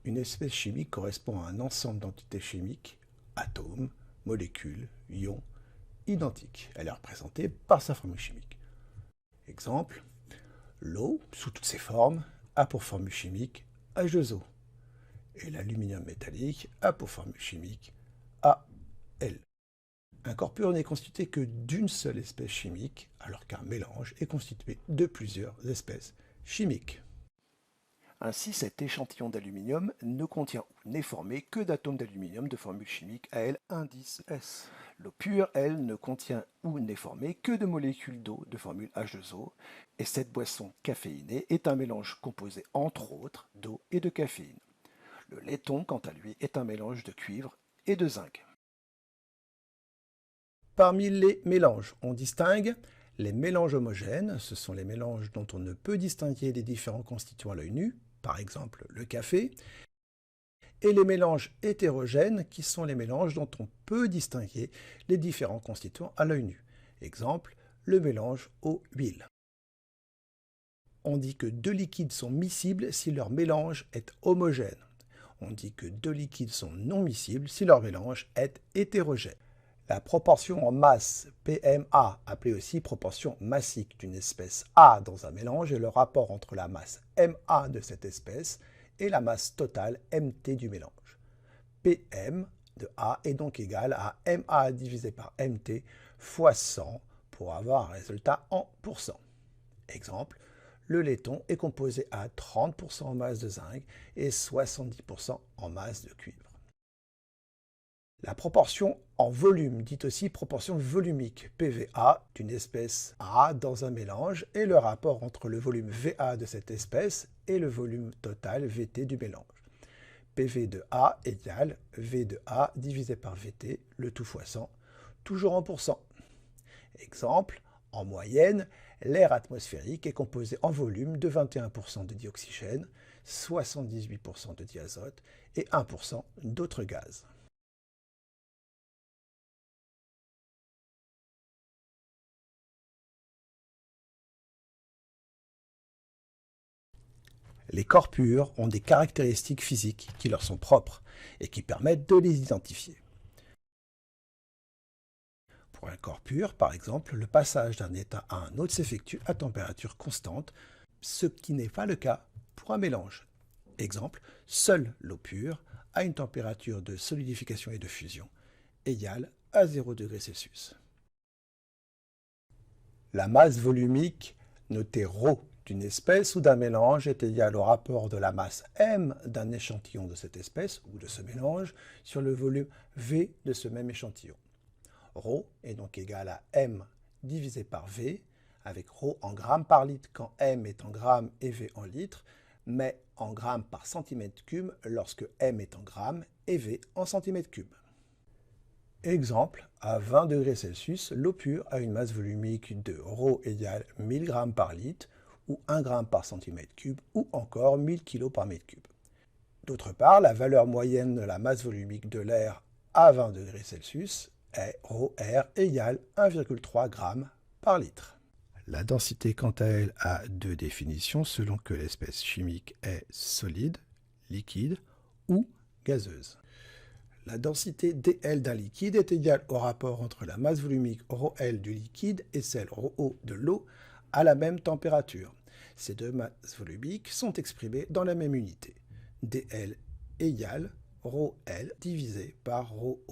Une espèce chimique correspond à un ensemble d'entités chimiques, atomes, molécules, ions, identiques. Elle est représentée par sa formule chimique. Exemple, l'eau, sous toutes ses formes, a pour formule chimique H2O. Et l'aluminium métallique a pour formule chimique Al. Un corpure n'est constitué que d'une seule espèce chimique, alors qu'un mélange est constitué de plusieurs espèces chimiques. Ainsi, cet échantillon d'aluminium ne contient ou n'est formé que d'atomes d'aluminium de formule chimique Al indice S. L'eau pure, elle, ne contient ou n'est formée que de molécules d'eau de formule H2O, et cette boisson caféinée est un mélange composé entre autres d'eau et de caféine. Le laiton, quant à lui, est un mélange de cuivre et de zinc. Parmi les mélanges, on distingue les mélanges homogènes, ce sont les mélanges dont on ne peut distinguer les différents constituants à l'œil nu, par exemple le café, et les mélanges hétérogènes, qui sont les mélanges dont on peut distinguer les différents constituants à l'œil nu. Exemple, le mélange eau-huile. On dit que deux liquides sont miscibles si leur mélange est homogène. On dit que deux liquides sont non miscibles si leur mélange est hétérogène. La proportion en masse PMA, appelée aussi proportion massique d'une espèce A dans un mélange, est le rapport entre la masse MA de cette espèce et la masse totale MT du mélange. PM de A est donc égal à MA divisé par MT fois 100 pour avoir un résultat en pourcents. Exemple, le laiton est composé à 30% en masse de zinc et 70% en masse de cuivre. La proportion en volume, dite aussi proportion volumique, PVA, d'une espèce A dans un mélange, est le rapport entre le volume VA de cette espèce et le volume total VT du mélange. PV de A égale V de A divisé par VT, le tout fois 100, toujours en pourcents. Exemple, en moyenne, l'air atmosphérique est composé en volume de 21% de dioxygène, 78% de diazote et 1% d'autres gaz. Les corps purs ont des caractéristiques physiques qui leur sont propres et qui permettent de les identifier. Pour un corps pur, par exemple, le passage d'un état à un autre s'effectue à température constante, ce qui n'est pas le cas pour un mélange. Exemple, seule l'eau pure a une température de solidification et de fusion égale à 0 degré Celsius. La masse volumique, notée ρ d'une espèce ou d'un mélange, est égale au rapport de la masse m d'un échantillon de cette espèce ou de ce mélange sur le volume v de ce même échantillon. ρ est donc égal à m divisé par v, avec ρ en grammes par litre quand m est en grammes et v en litres, mais en grammes par centimètre cube lorsque m est en grammes et v en centimètres cubes. Exemple, à 20 degrés Celsius, l'eau pure a une masse volumique de ρ égale 1000 g par litre, ou 1 g par centimètre cube, ou encore 1000 kg par mètre cube. D'autre part, la valeur moyenne de la masse volumique de l'air à 20 degrés Celsius est ρR égale 1,3 g par litre. La densité, quant à elle, a deux définitions selon que l'espèce chimique est solide, liquide ou gazeuse. La densité dL d'un liquide est égale au rapport entre la masse volumique ρL du liquide et celle ρO de l'eau à la même température. Ces deux masses volumiques sont exprimées dans la même unité. dL égale ρL divisé par ρO.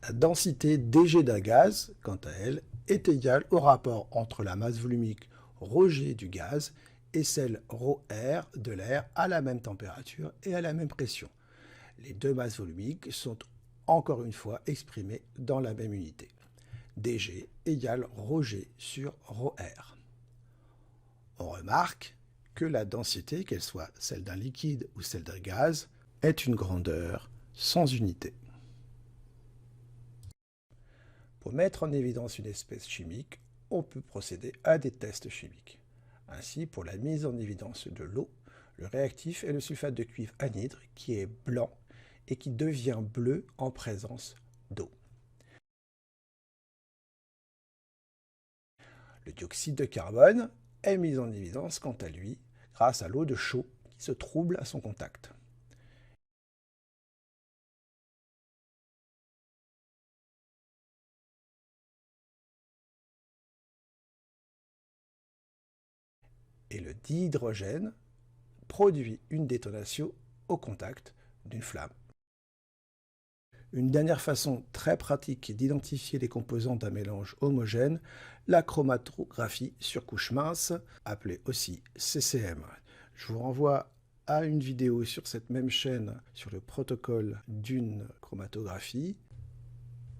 La densité dG d'un gaz, quant à elle, est égale au rapport entre la masse volumique ρG du gaz et celle ρR de l'air à la même température et à la même pression. Les deux masses volumiques sont encore une fois exprimées dans la même unité. dG égale ρG sur ρR. On remarque que la densité, qu'elle soit celle d'un liquide ou celle d'un gaz, est une grandeur sans unité. Pour mettre en évidence une espèce chimique, on peut procéder à des tests chimiques. Ainsi, pour la mise en évidence de l'eau, le réactif est le sulfate de cuivre anhydre qui est blanc et qui devient bleu en présence d'eau. Le dioxyde de carbone est mis en évidence quant à lui grâce à l'eau de chaux qui se trouble à son contact. et le dihydrogène produit une détonation au contact d'une flamme. Une dernière façon très pratique d'identifier les composants d'un mélange homogène, la chromatographie sur couche mince, appelée aussi CCM. Je vous renvoie à une vidéo sur cette même chaîne sur le protocole d'une chromatographie.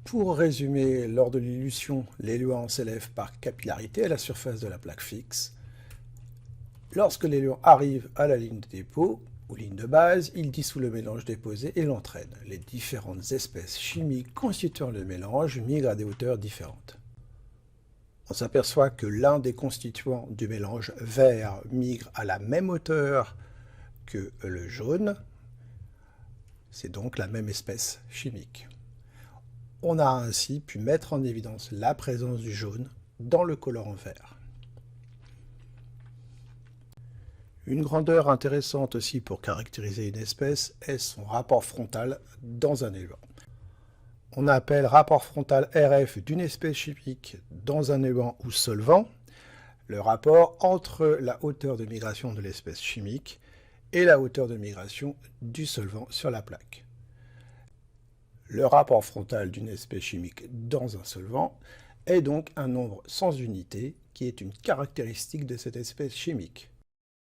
Pour résumer, lors de l'élution, l'éluant s'élève par capillarité à la surface de la plaque fixe. Lorsque l'éluant arrive à la ligne de dépôt ou ligne de base, il dissout le mélange déposé et l'entraîne. Les différentes espèces chimiques constituant le mélange migrent à des hauteurs différentes. On s'aperçoit que l'un des constituants du mélange vert migre à la même hauteur que le jaune. C'est donc la même espèce chimique. On a ainsi pu mettre en évidence la présence du jaune dans le colorant vert. Une grandeur intéressante aussi pour caractériser une espèce est son rapport frontal dans un éluant. On appelle rapport frontal RF d'une espèce chimique dans un éluant ou solvant le rapport entre la hauteur de migration de l'espèce chimique et la hauteur de migration du solvant sur la plaque. Le rapport frontal d'une espèce chimique dans un solvant est donc un nombre sans unité qui est une caractéristique de cette espèce chimique.